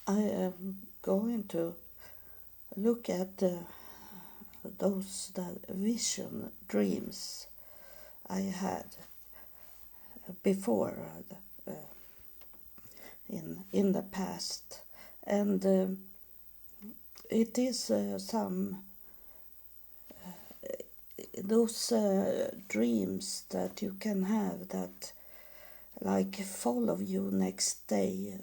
I am going to look at those vision dreams I had before in the past, and it is some those dreams that you can have that like follow you next day,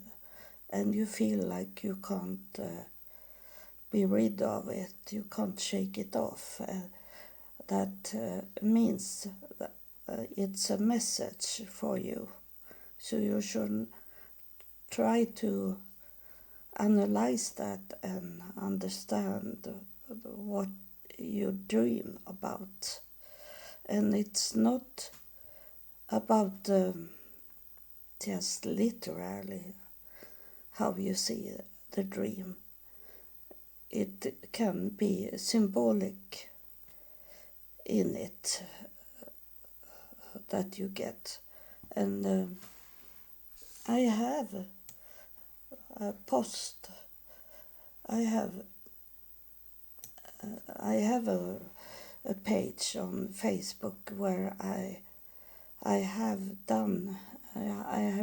and you feel like you can't be rid of it, you can't shake it off. That means that it's a message for you. So you should try to analyze that and understand what you dream about. And it's not about just literally how you see the dream. It can be symbolic in it that you get. And I have a post. I have a page on Facebook where I have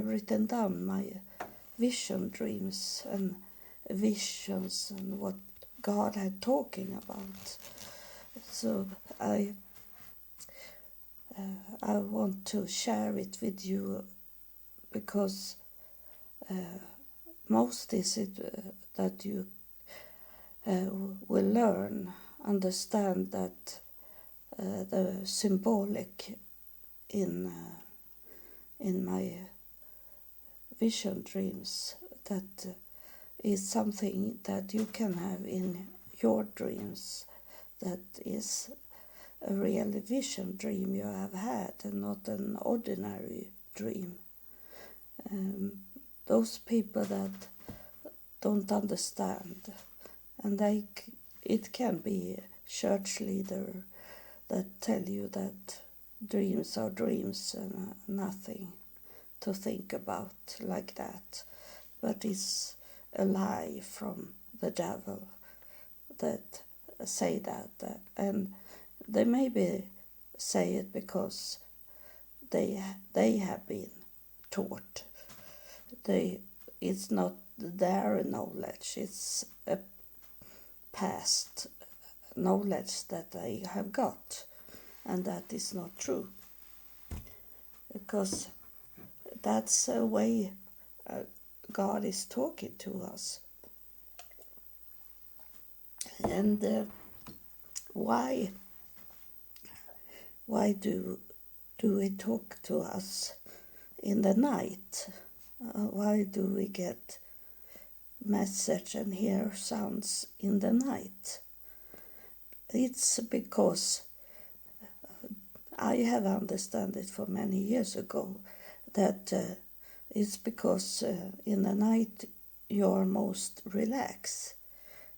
written down my vision dreams and visions and what God had talking about. So I want to share it with you because most is it that you will understand that the symbolic in my vision dreams, that is something that you can have in your dreams, that is a real vision dream you have had and not an ordinary dream. Those people that don't understand, and it can be church leader that tell you that dreams are dreams and nothing to think about like that, but it's a lie from the devil that say that, and they maybe say it because they have been taught. It's not their knowledge, it's a past knowledge that they have got, and that is not true, because that's a way God is talking to us. And why do we talk to us in the night? Why do we get message and hear sounds in the night? It's because I have understood it for many years ago that it's because in the night you're most relaxed.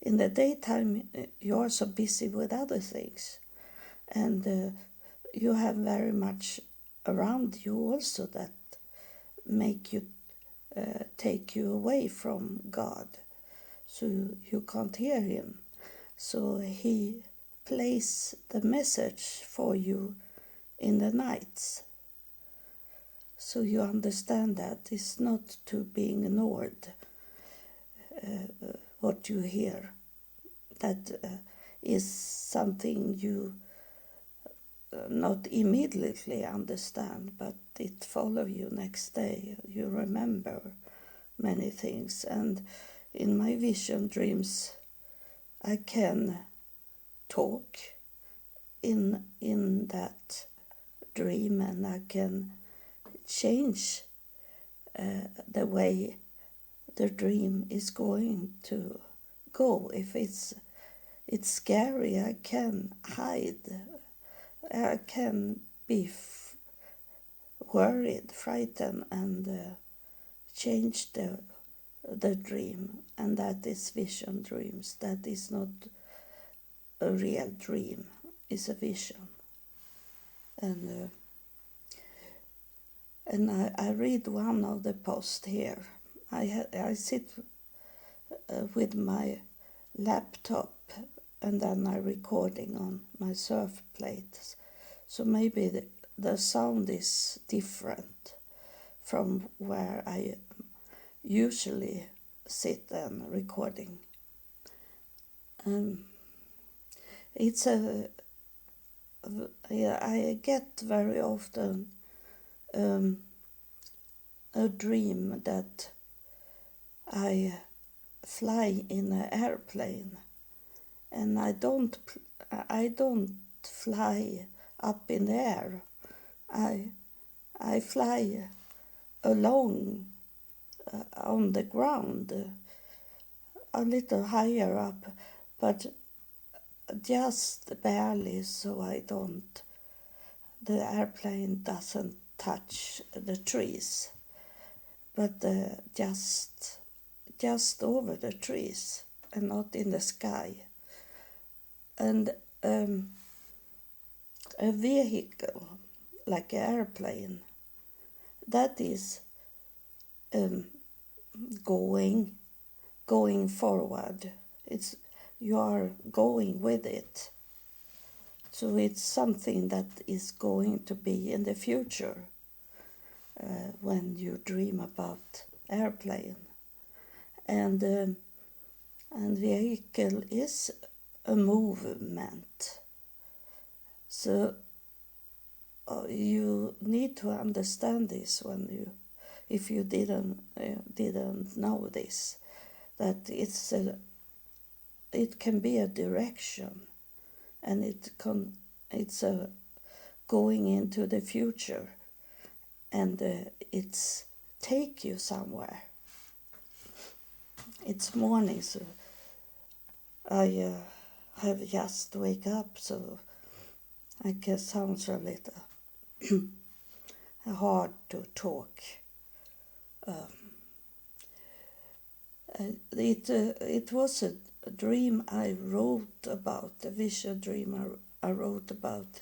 In the daytime you're so busy with other things, and you have very much around you also that make you take you away from God, so you can't hear him. So he plays the message for you in the nights, so you understand that it's not to be ignored. What you hear, that is something you not immediately understand, but it follows you next day. You remember many things, and in my vision dreams I can talk in that dream, and I can change the way the dream is going to go. If it's scary, I can hide. I can be worried, frightened, and change the dream. And that is vision dreams. That is not a real dream. It's a vision. And I read one of the posts here. I sit with my laptop, and then I'm recording on my surf plates. So maybe the sound is different from where I usually sit and recording. It's I get very often a dream that I fly in an airplane, and I don't fly up in the air. I fly along on the ground, a little higher up, but just barely, so the airplane doesn't touch the trees, but just over the trees and not in the sky. And a vehicle like an airplane, that is going forward. You are going with it. So it's something that is going to be in the future when you dream about airplane. And vehicle is a movement. So you need to understand this if you didn't know this, that it can be a direction, and it's going into the future, and it's take you somewhere. It's morning, so I have just wake up, so I can sound a little hard to talk. It was a dream I wrote about, a vision dream I wrote about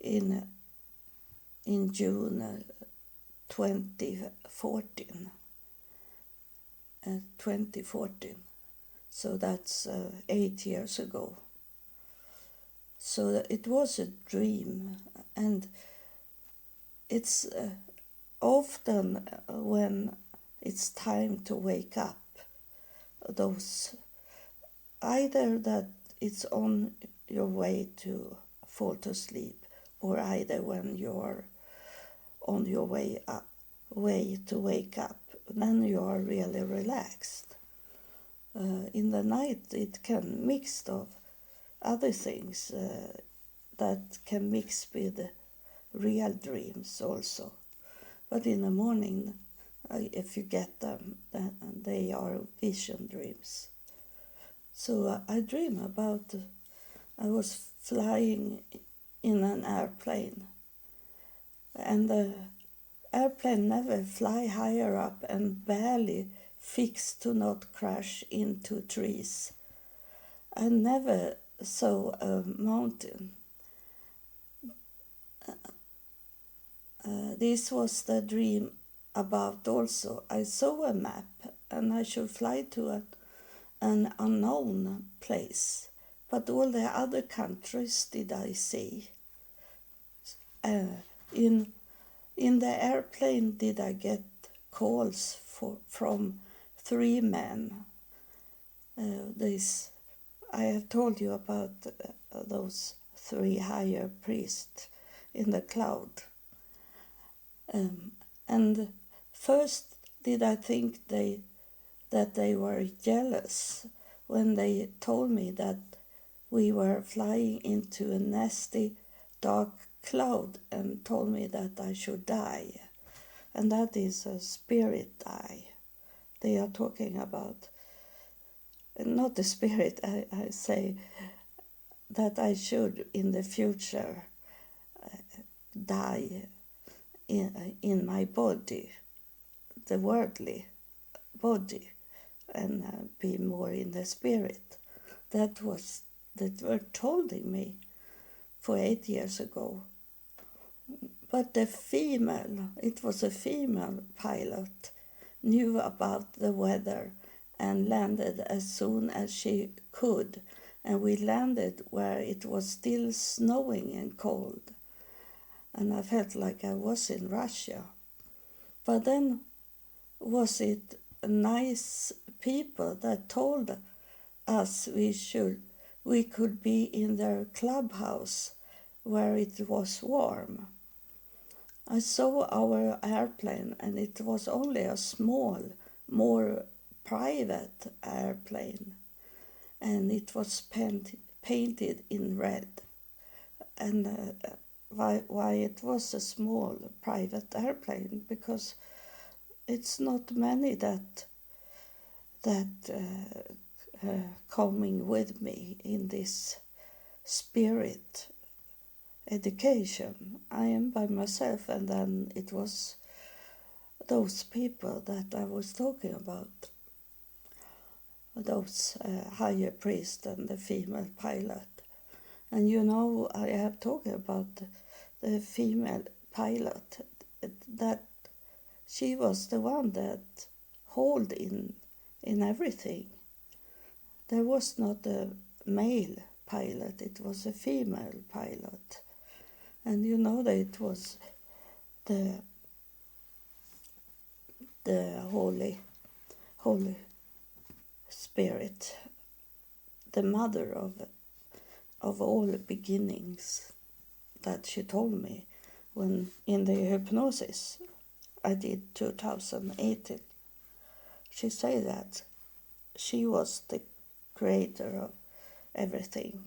in June 2014. 2014. So that's 8 years ago. So it was a dream, and it's often when it's time to wake up, those either that it's on your way to fall to sleep, or either when you're on your way to wake up, then you are really relaxed. In the night it can mix of other things that can mix with real dreams also. But in the morning, if you get them, then they are vision dreams. So I dream about I was flying in an airplane, and the airplane never fly higher up and barely fixed to not crash into trees. I never saw a mountain. This was the dream about also. I saw a map, and I should fly to an unknown place, but all the other countries did I see. In the airplane did I get calls from 3 men. I have told you about those 3 higher priests in the cloud. And first did I think that they were jealous when they told me that we were flying into a nasty dark cloud, and told me that I should die. And that is a spirit die. They are talking about, not the spirit, I say that I should in the future die in my body, the worldly body, and be more in the spirit. That were told me for 8 years ago. But it was a female pilot, knew about the weather and landed as soon as she could. And we landed where it was still snowing and cold. And I felt like I was in Russia. But then was it nice people that told us we could be in their clubhouse where it was warm. I saw our airplane, and it was only a small, more private airplane, and it was painted in red. And why it was a small private airplane? Because it's not many that coming with me in this spirit education. I am by myself, and then it was those people that I was talking about, those higher priest and the female pilot. And I have talked about the female pilot, that she was the one that held in everything. There was not a male pilot, it was a female pilot. And that it was the Holy Spirit, the mother of all beginnings, that she told me when in the hypnosis I did 2018. She said that she was the creator of everything.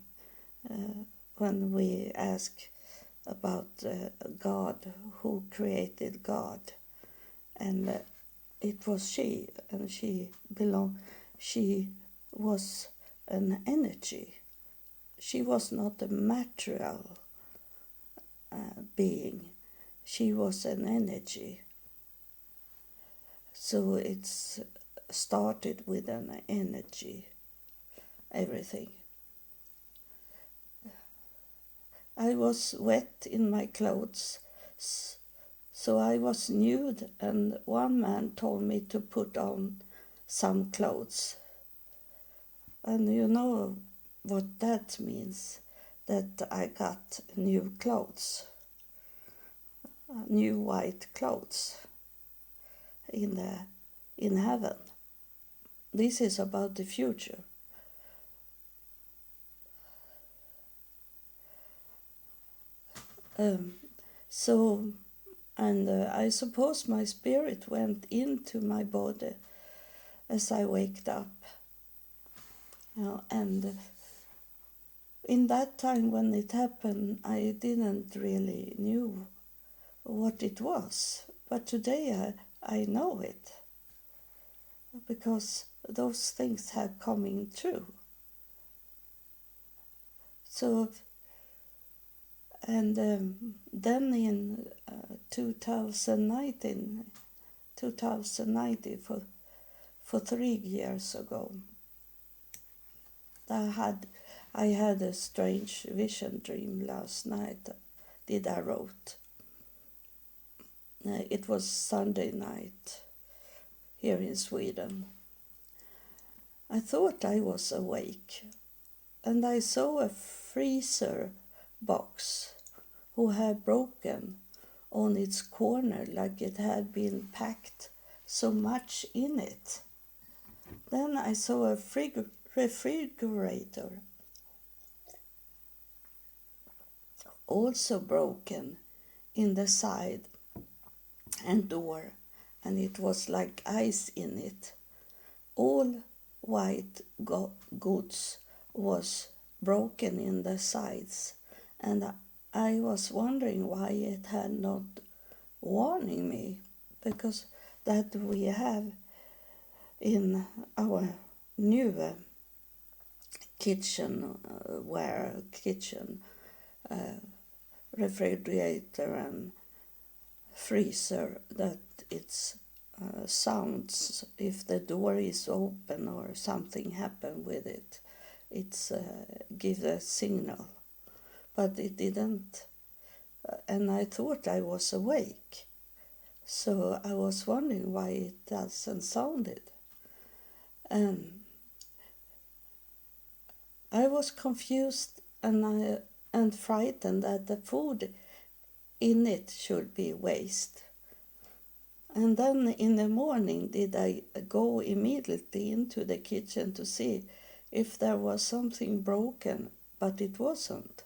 When we ask about God, who created God, and it was she, and she was an energy. She was not a material being. She was an energy. So it's started with an energy, everything. I was wet in my clothes, so I was nude, and one man told me to put on some clothes. And you know what that means, that I got new clothes, new white clothes in heaven. This is about the future. I suppose my spirit went into my body as I waked up. And in that time when it happened, I didn't really knew what it was. But today I know it, because those things have coming true. So, and then in 2019, for 3 years ago, I had a strange vision dream last night. I wrote. It was Sunday night here in Sweden. I thought I was awake, and I saw a freezer box who had broken on its corner, like it had been packed so much in it. Then I saw a refrigerator, also broken in the side and door, and it was like ice in it. All white goods was broken in the sides, and I was wondering why it had not warning me, because that we have in our new kitchen refrigerator and freezer, that it's sounds if the door is open or something happened with it. It's give a signal, but it didn't, and I thought I was awake, so I was wondering why it doesn't sound it. And I was confused and frightened that the food in it should be waste. And then in the morning did I go immediately into the kitchen to see if there was something broken, but it wasn't.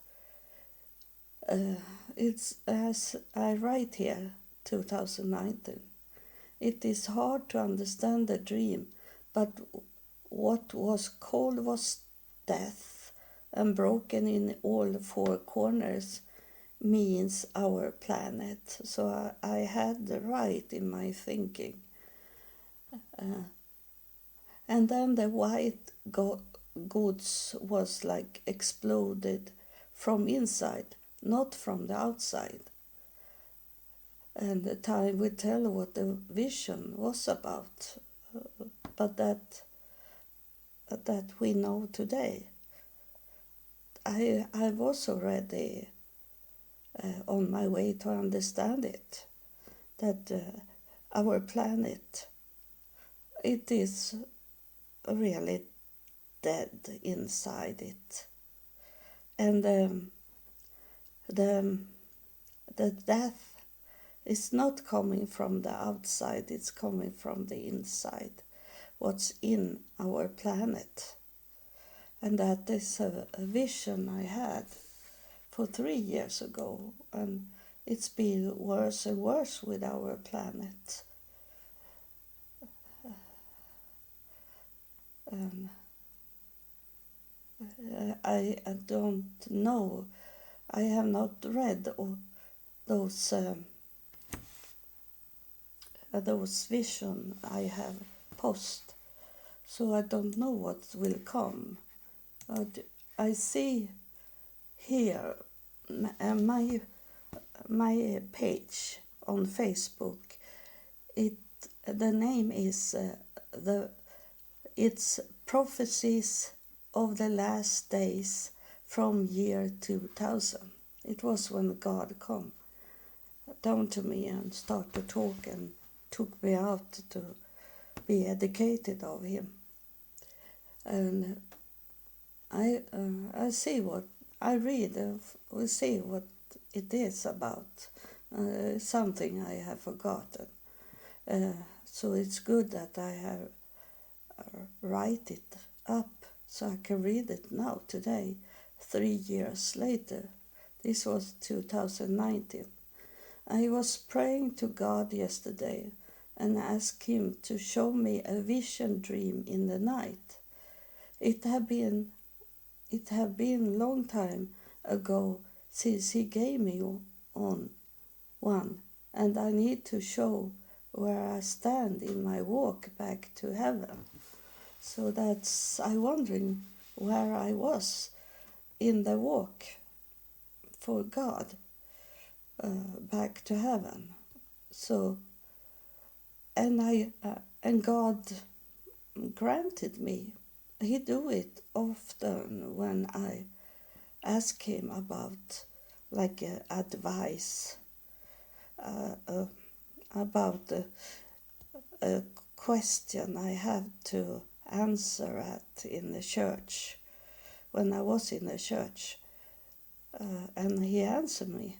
It's as I write here, 2019. It is hard to understand the dream, but what was called was death, and broken in all four corners means our planet. So I had the right in my thinking. And then the white goods was like exploded from inside, not from the outside. And the time will tell what the vision was about, but that we know today. I was already on my way to understand it, that our planet, it is really dead inside it. And the death is not coming from the outside, it's coming from the inside, what's in our planet. And that is a vision I had for 3 years ago, and it's been worse and worse with our planet. I don't know. I have not read all those vision I have post, so I don't know what will come. But I see here my page on Facebook. The name is it's Prophecies of the Last Days from year 2000. It was when God come down to me and started to talk and took me out to be educated of him. And I see what I read. We see what it is about. Something I have forgotten. So it's good that I have write it up so I can read it now today, 3 years later. This was 2019. I was praying to God yesterday and asked him to show me a vision dream in the night. It had been long time ago since he gave me on one, and I need to show where I stand in my walk back to heaven. So I'm wondering where I was in the walk for God back to heaven. So, and God granted me. He do it often when I ask him about like advice about a question I have to answer at in the church when I was in the church, and he answered me,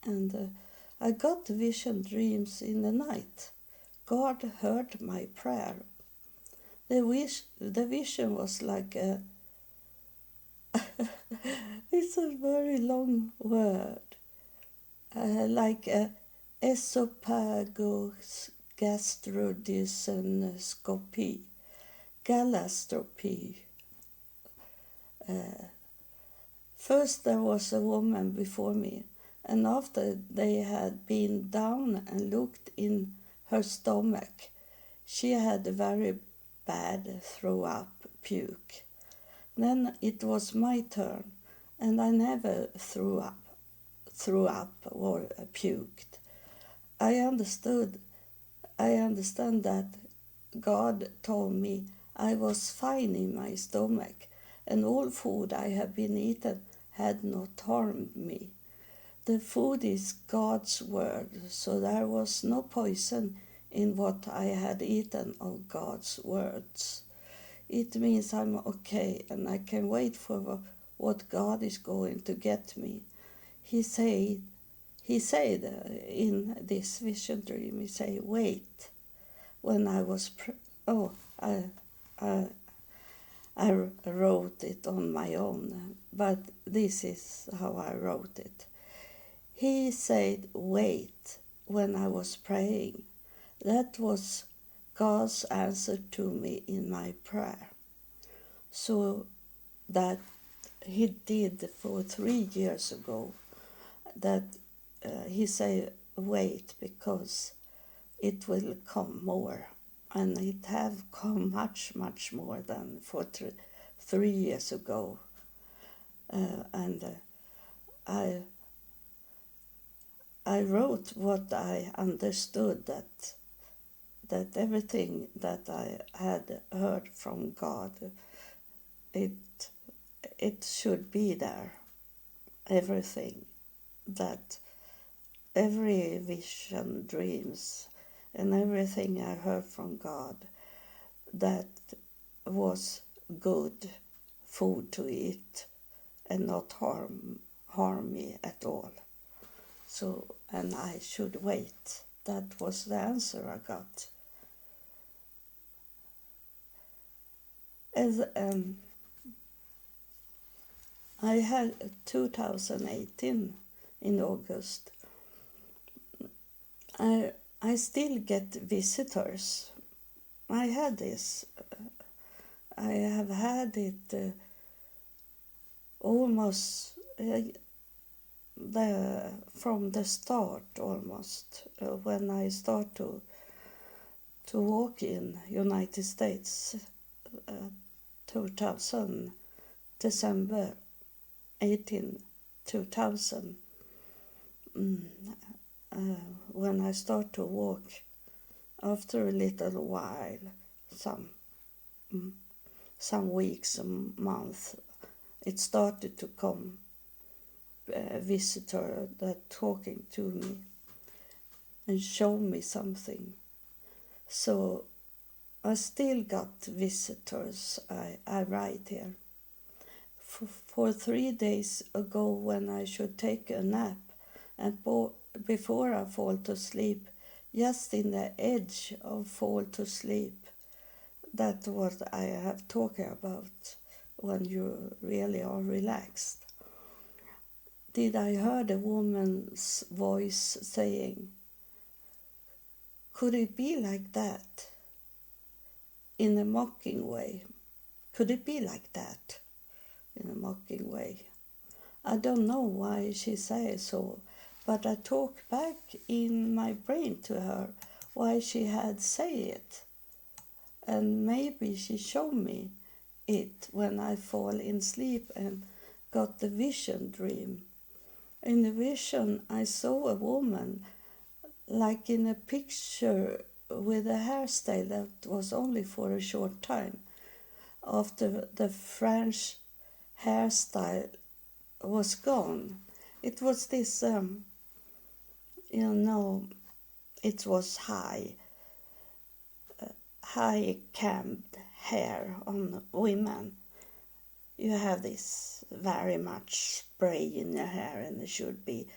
and I got vision dreams in the night. God heard my prayer. The vision was like a it's a very long word, like a esophagogastrodisenoscopy, galastropy. First there was a woman before me, and after they had been down and looked in her stomach, she had a very bad throw-up puke. Then it was my turn, and I never threw up or puked. I understand that God told me I was fine in my stomach, and all food I have been eaten had not harmed me. The food is God's word, so there was no poison in what I had eaten of God's words. it means I'm okay and I can wait for what God is going to get me. He said in this vision dream, he said, wait. When I was, I, I, I wrote it on my own, but this is how I wrote it. He said, wait, when I was praying. That was God's answer to me in my prayer. So that he did for 3 years ago, that he said, wait, because it will come more. And it have come much, much more than for 3 years ago. I wrote what I understood, that everything that I had heard from God, it should be there. Everything, that every vision, dreams, and everything I heard from God, that was good food to eat and not harm me at all. So, and I should wait. That was the answer I got. As I had 2018 in August, I still get visitors. I had this. I have had it almost from the start, almost when I start to walk in United States, 2000, December 18, 2000. When I start to walk, after a little while, some weeks, a month, it started to come visitor that talking to me and show me something. So I still got visitors. I write here. For 3 days ago, when I should take a nap, and before I fall to sleep, just in the edge of fall to sleep, that's what I have talking about when you really are relaxed. Did I heard a woman's voice saying, could it be like that? In a mocking way. Could it be like that? In a mocking way. I don't know why she says so, but I talk back in my brain to her why she had say it. And maybe she showed me it when I fall in sleep and got the vision dream. In the vision, I saw a woman, like in a picture, with a hairstyle that was only for a short time. After the French hairstyle was gone, it was this, it was high combed hair on women. You have this very much spray in your hair, and it should be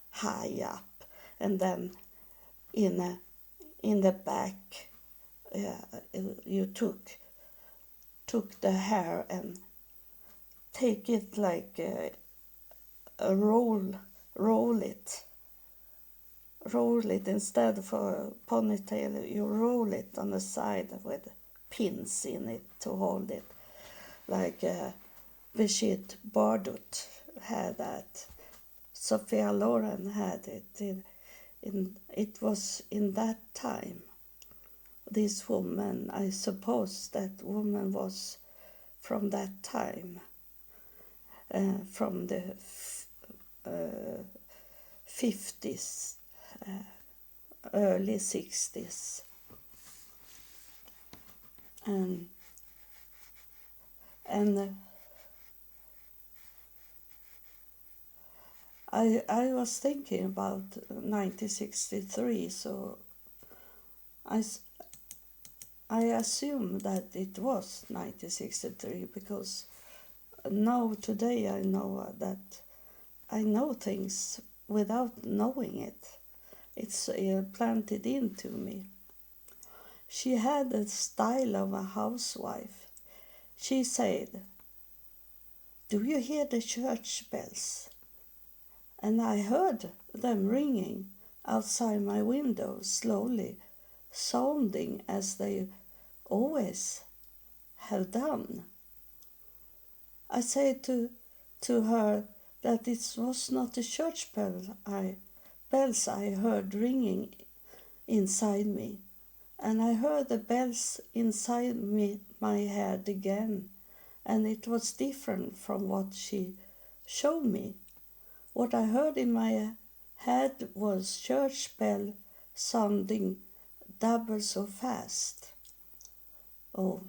high up, and then in the back, you took the hair and take it like a roll it instead of a ponytail. You roll it on the side with pins in it to hold it, like Brigitte Bardot had that. Sophia Loren had it. It was in that time. This woman, I suppose that woman was from that time, from the 50s, early 60s. And I was thinking about 1963, so I I assume that it was 1963 because now today I know that I know things without knowing it. It's planted into me. She had the style of a housewife. She said, "Do you hear the church bells?" And I heard them ringing outside my window slowly, sounding as they always have done. I said to her that it was not the church bells I heard ringing inside me, and I heard the bells inside my head again, and it was different from what she showed me. What I heard in my head was church bell sounding double so fast. Oh,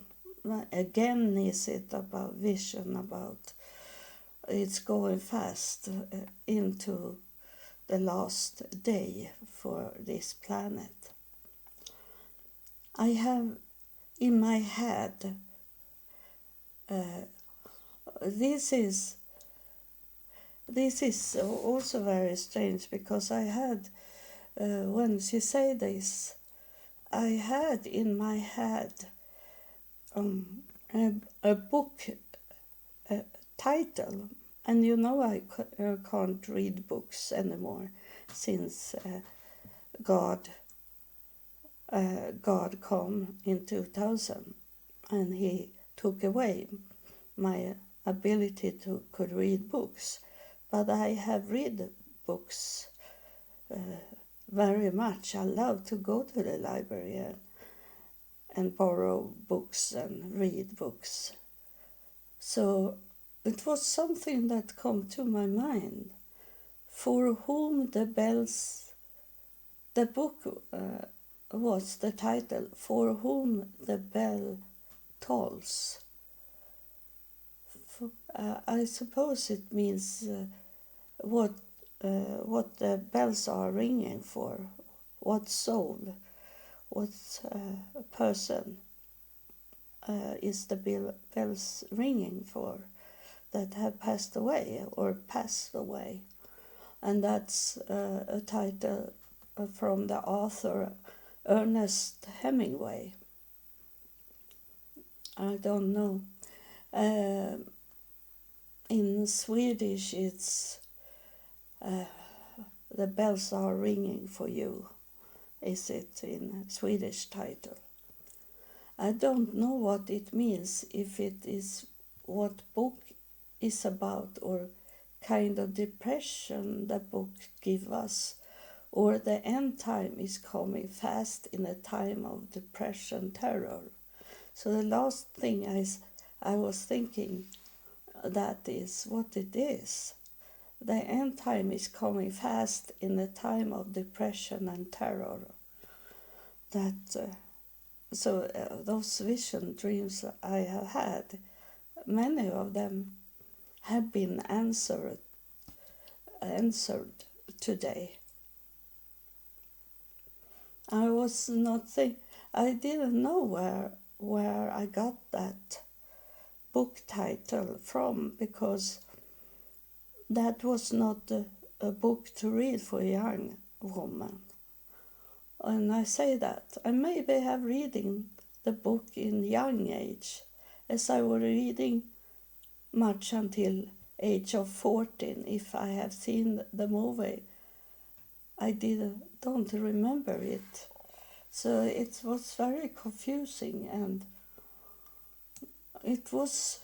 again is it about vision, about it's going fast into the last day for this planet. I have in my head, this is also very strange because I had, when she said this, I had in my head a book title, and you know I can't read books anymore since God come in 2000 and he took away my ability to could read books, but I have read books very much. I love to go to the library and borrow books and read books. So it was something that come to my mind. For whom the bells, the book was the title, For Whom the Bell Tolls. I suppose it means what the bells are ringing for, what soul, what person is the bells ringing for that have passed away or passed away. And that's a title from the author Ernest Hemingway. I don't know. In Swedish it's The Bells Are Ringing For You, is it in Swedish title. I don't know what it means, if it is what book is about or kind of depression the book gives us, or the end time is coming fast in a time of depression, terror. So the last thing I was thinking, that is what it is. The end time is coming fast in a time of depression and terror. Those vision dreams I have had, many of them have been answered today. I didn't know where I got that book title from, because that was not a book to read for a young woman. And I say that I maybe have reading the book in young age, as I was reading much until age of 14. If I have seen the movie, I don't remember it. So it was very confusing, and it was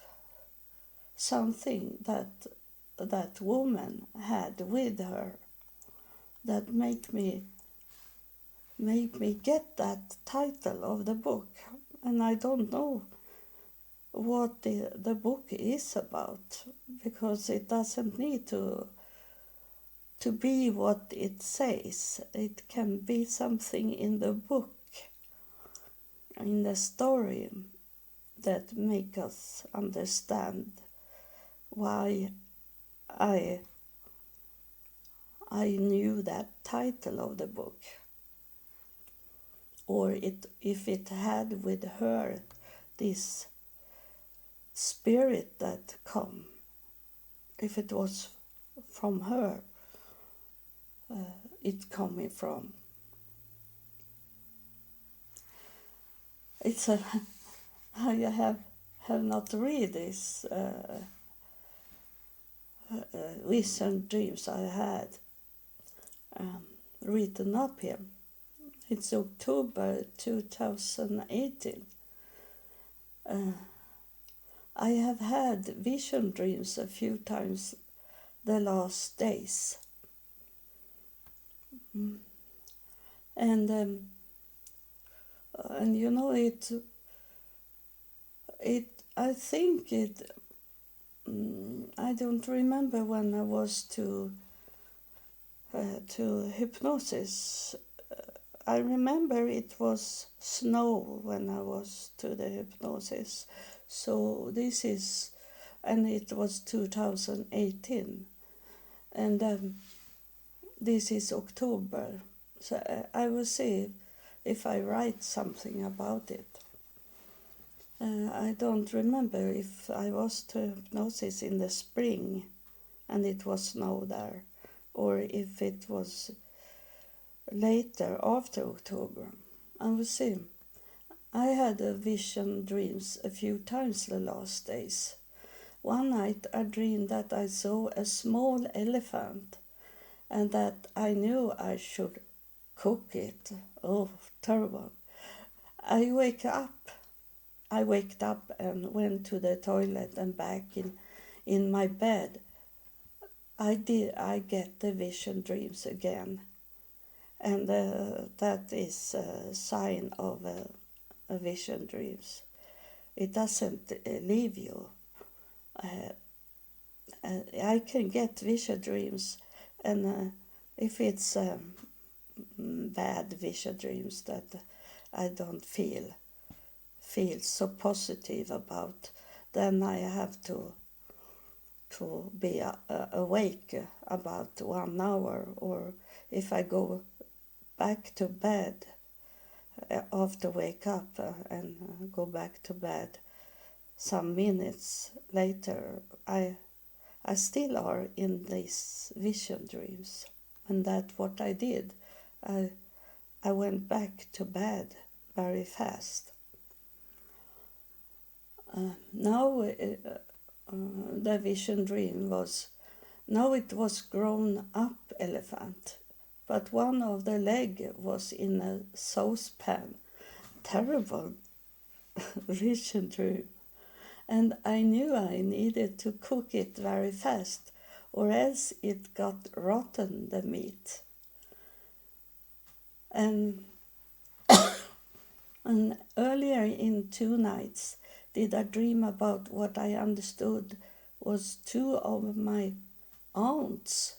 something that woman had with her that make me get that title of the book. And I don't know what the book is about, because it doesn't need to be what it says. It can be something in the book, in the story, that make us understand why I knew that title of the book. or if it had with her this spirit that come, if it was from her it coming from. It's a I have not read this vision dreams I had written up here. It's October 2018. I have had vision dreams a few times the last days. And you know, I think it, I don't remember when I was to hypnosis. I remember it was snow when I was to the hypnosis. So this is, and it was 2018. And this is October. So I will see if I write something about it. I don't remember if I was to hypnosis in the spring and it was snow there, or if it was later after October. I will see. I had a vision dreams a few times the last days. One night I dreamed that I saw a small elephant and that I knew I should cook it. Oh, terrible. I waked up and went to the toilet and back in my bed. I get the vision dreams again. And that is a sign of a vision dreams. It doesn't leave you. I can get vision dreams, and if it's bad vision dreams that I don't feel so positive about, then I have to be awake about 1 hour, or if I go back to bed after wake up and go back to bed some minutes later, I still are in these vision dreams. And that's what I did. I went back to bed very fast. Now the vision dream was, now it was grown up elephant, but one of the leg was in a saucepan. Terrible vision dream. And I knew I needed to cook it very fast, or else it got rotten, the meat. And earlier in 2 nights did I dream about what I understood was 2 of my aunts,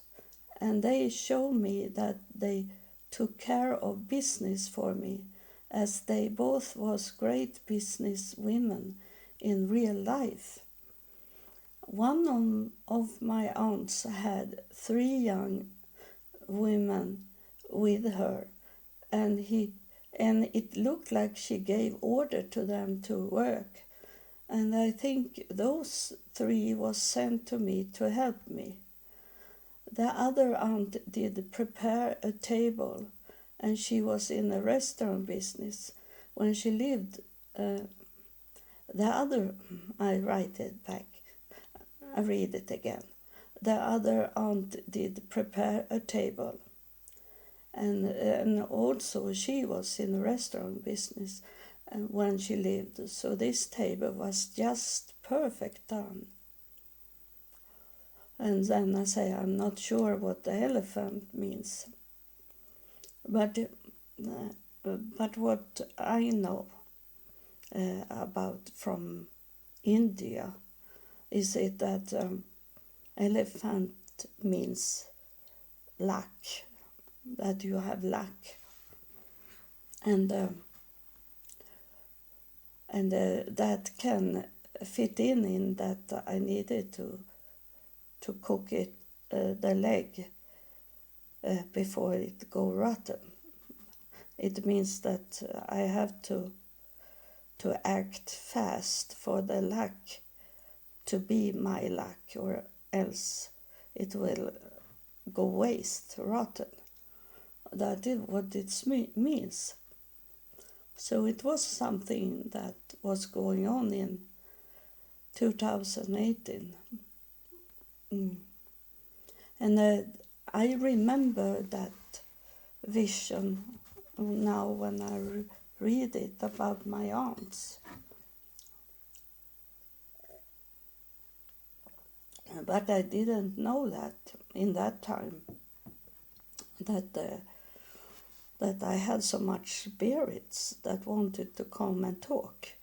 and they showed me that they took care of business for me, as they both was great business women in real life. One of my aunts had 3 young women with her, and it looked like she gave order to them to work, and I think those 3 was sent to me to help me. The other aunt did prepare a table, and she was in a restaurant business when she lived. I read it again. The other aunt did prepare a table, and also she was in a restaurant business when she lived. So this table was just perfect done. And then I say, I'm not sure what the elephant means, but what I know about from India is it that elephant means luck, that you have luck, and that can fit in that I needed to cook it, the leg, before it go rotten. It means that I have to act fast for the luck to be my luck, or else it will go waste, rotten. That is what it means. So it was something that was going on in 2018. And I remember that vision now when I read it about my aunts. But I didn't know that in that time, that I had so much spirits that wanted to come and talk.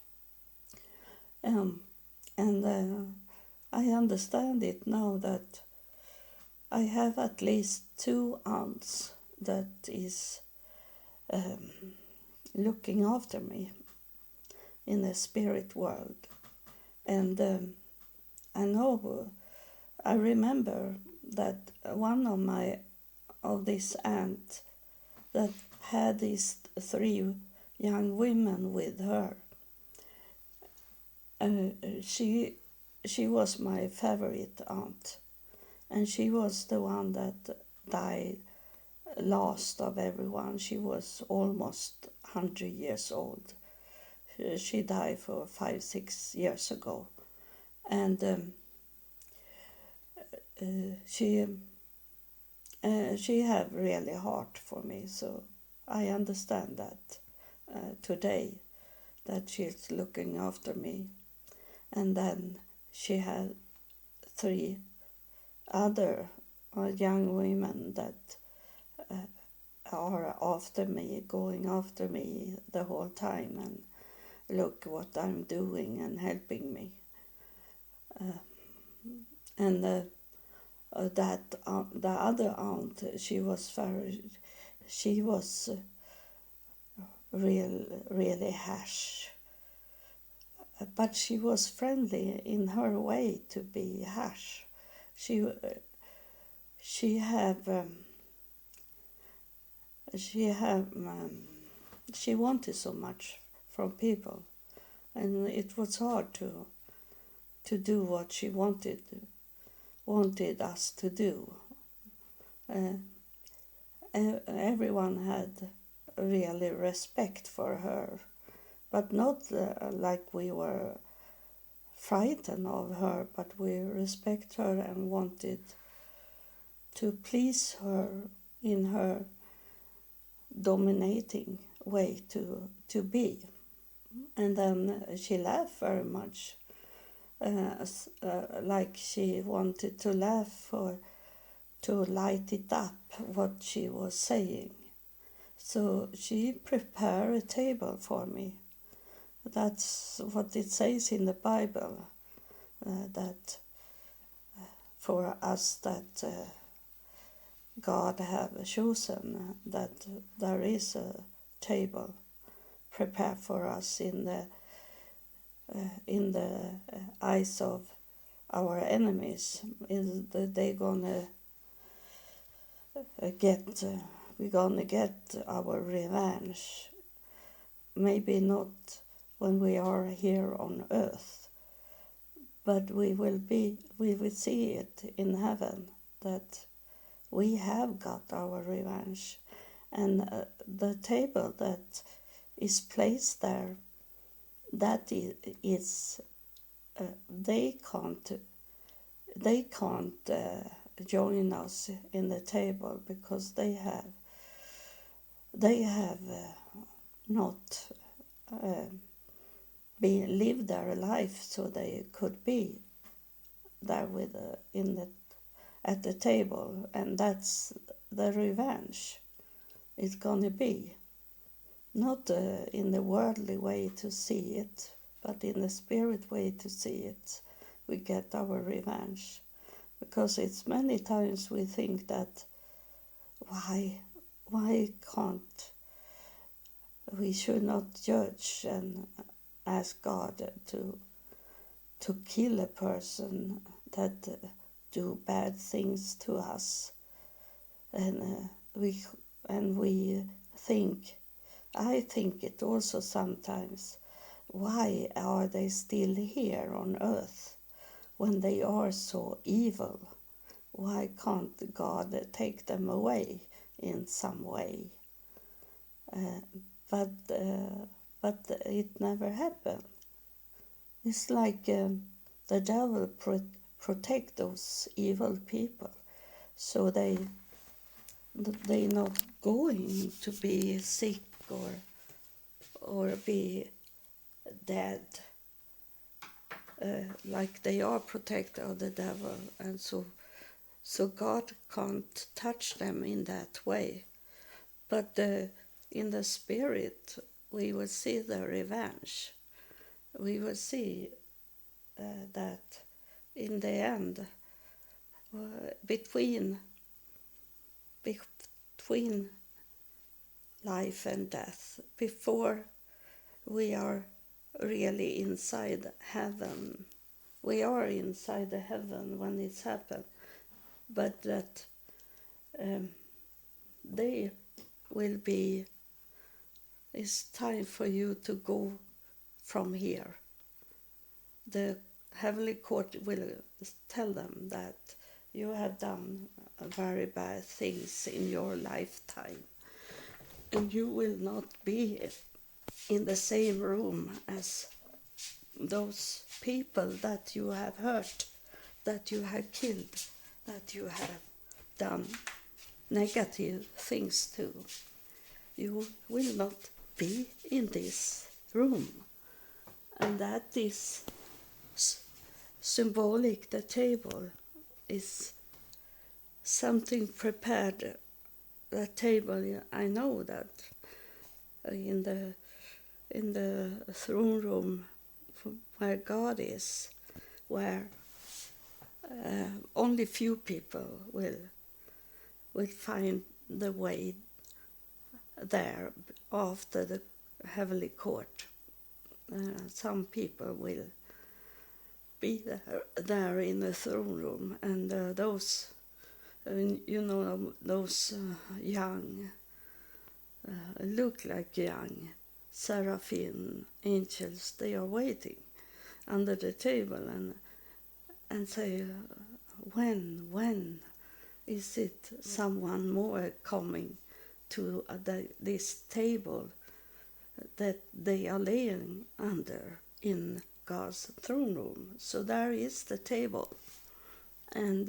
And I understand it now that I have at least 2 aunts that is looking after me in the spirit world. And I remember that one of these aunts that had these 3 young women with her, she was my favorite aunt, and she was the one that died last of everyone. She was almost 100 years old. She died for 5-6 years ago, and she had really heart for me. So I understand that today, that she's looking after me. And then she had 3 other young women that are after me, going after me the whole time, and look what I'm doing and helping me. The other aunt, she was really harsh, but she was friendly in her way to be harsh. She wanted so much from people, and it was hard to do what she wanted us to do. Everyone had really respect for her, but not like we were frightened of her, but we respect her and wanted to please her in her dominating way to be. And then she laughed very much, like she wanted to laugh or to light it up what she was saying. So she prepared a table for me. That's what it says in the Bible, that for us that God have chosen, that there is a table prepared for us in the eyes of our enemies. Is that they're gonna get we're gonna get our revenge. Maybe not when we are here on earth, but we will see it in heaven, that we have got our revenge. And the table that is placed there, that is they can't join us in the table, because they have not lived their life so they could be there with at the table, and that's the revenge. It's gonna be not in the worldly way to see it, but in the spirit way to see it. We get our revenge, because it's many times we think that why can't we should not judge and ask God to kill a person that do bad things to us, and we think I think it also sometimes, why are they still here on earth when they are so evil? Why can't God take them away in some way? Uh, but it never happened. It's like the devil protect those evil people, so they not going to be sick or be dead, like they are protected of the devil, and so God can't touch them in that way. But in the spirit, we will see the revenge. We will see that in the end, between life and death, before we are really inside heaven. We are inside the heaven when it's happened, but that they will be, it's time for you to go from here. The heavenly court will tell them that you have done very bad things in your lifetime, and you will not be in the same room as those people that you have hurt, that you have killed, that you have done negative things to. You will not be in this room. And that is symbolic. The table is something prepared. The table, I know that in the throne room where God is, where only few people will find the way there after the heavenly court. Some people will be there in the throne room, and those, those young, look like young seraphim angels. They are waiting under the table and say, when is it someone more coming to this table that they are laying under in God's throne room? So there is the table, and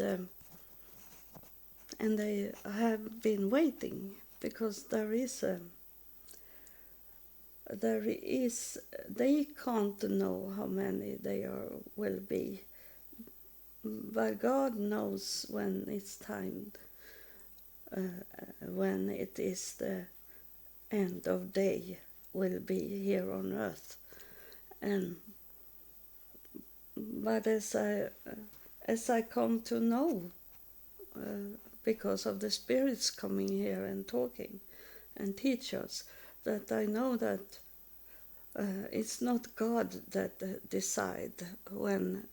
they have been waiting, because they can't know how many there will be, but God knows when it's time, when it is the end of day will be here on earth. But as I come to know, because of the spirits coming here and talking and teach us, that I know that it's not God that decide when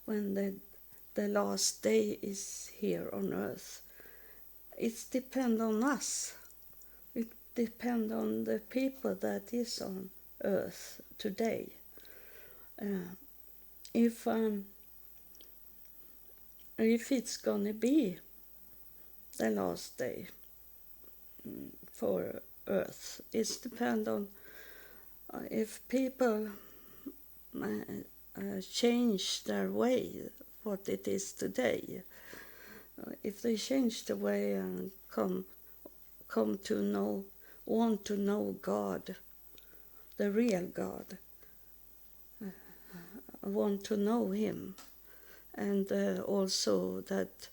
the last day is here on earth. It depends on us. It depends on the people that is on earth today. If it's gonna be the last day for earth, it depends on if people change their way, what it is today. If they change the way and come to know, want to know God, the real God, want to know Him, and also that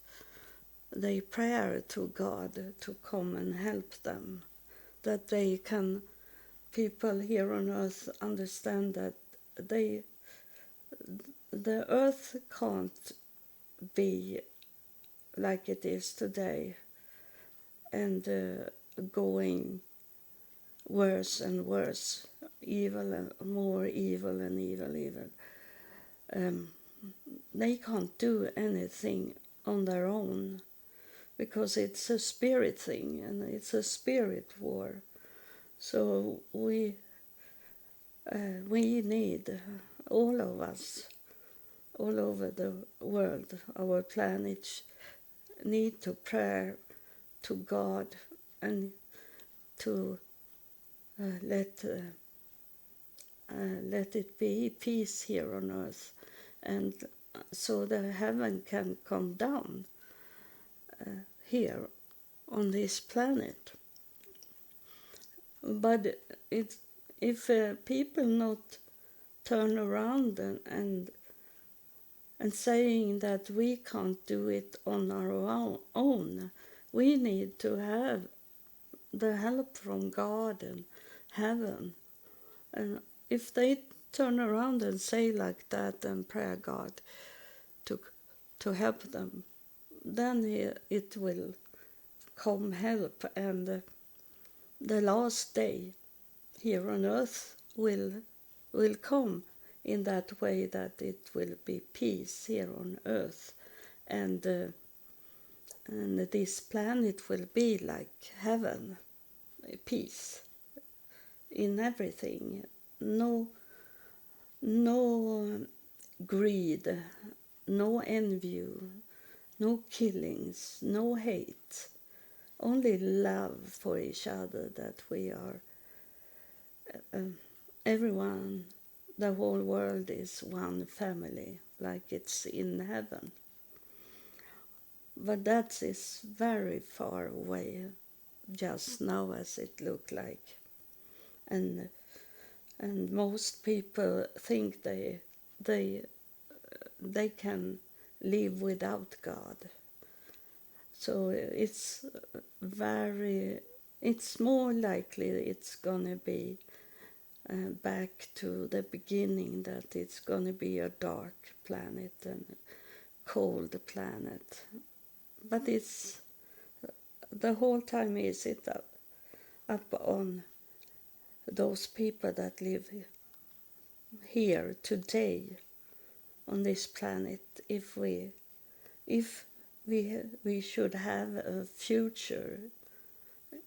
they pray to God to come and help them, that they can, people here on earth, understand that the earth can't be like it is today, and going worse and worse, evil and more evil and evil. They can't do anything on their own, because it's a spirit thing and it's a spirit war. So we need, all of us, all over the world, our planet, need to pray to God and to let it be peace here on earth, and so the heaven can come down here on this planet. But if people not turn around and saying that we can't do it on our own, we need to have the help from God and heaven. And if they turn around and say like that and pray God to help them, then it will come help, and the last day here on earth will come in that way that it will be peace here on earth, and this planet will be like heaven, peace in everything. No greed, no envy, no killings, no hate, only love for each other, that we are everyone, the whole world is one family, like it's in heaven. But that is very far away just now, as it looked like. And most people think they can live without God. So it's more likely it's gonna be back to the beginning, that it's gonna be a dark planet and cold planet. But it's the whole time is it up on those people that live here today on this planet. If we should have a future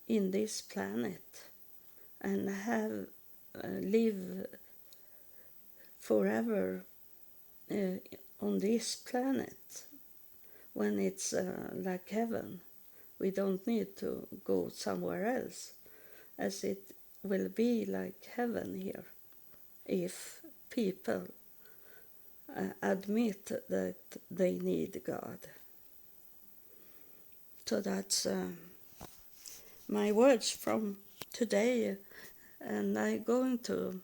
in this planet and have live forever on this planet, when it's like heaven, we don't need to go somewhere else, as it will be like heaven here if people admit that they need God. So that's my words from today, and I'm going to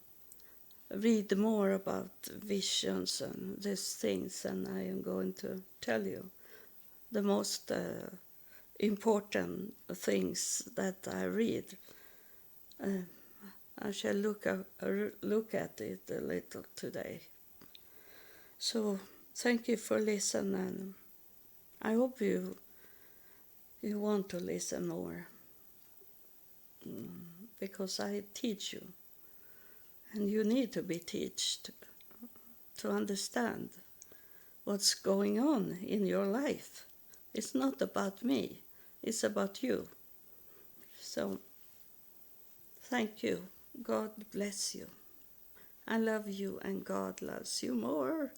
read more about visions and these things, and I am going to tell you the most important things that I read. I shall look at it a little today. So thank you for listening. I hope you want to listen more, because I teach you, and you need to be taught to understand what's going on in your life. It's not about me, it's about you. So thank you. God bless you. I love you, and God loves you more.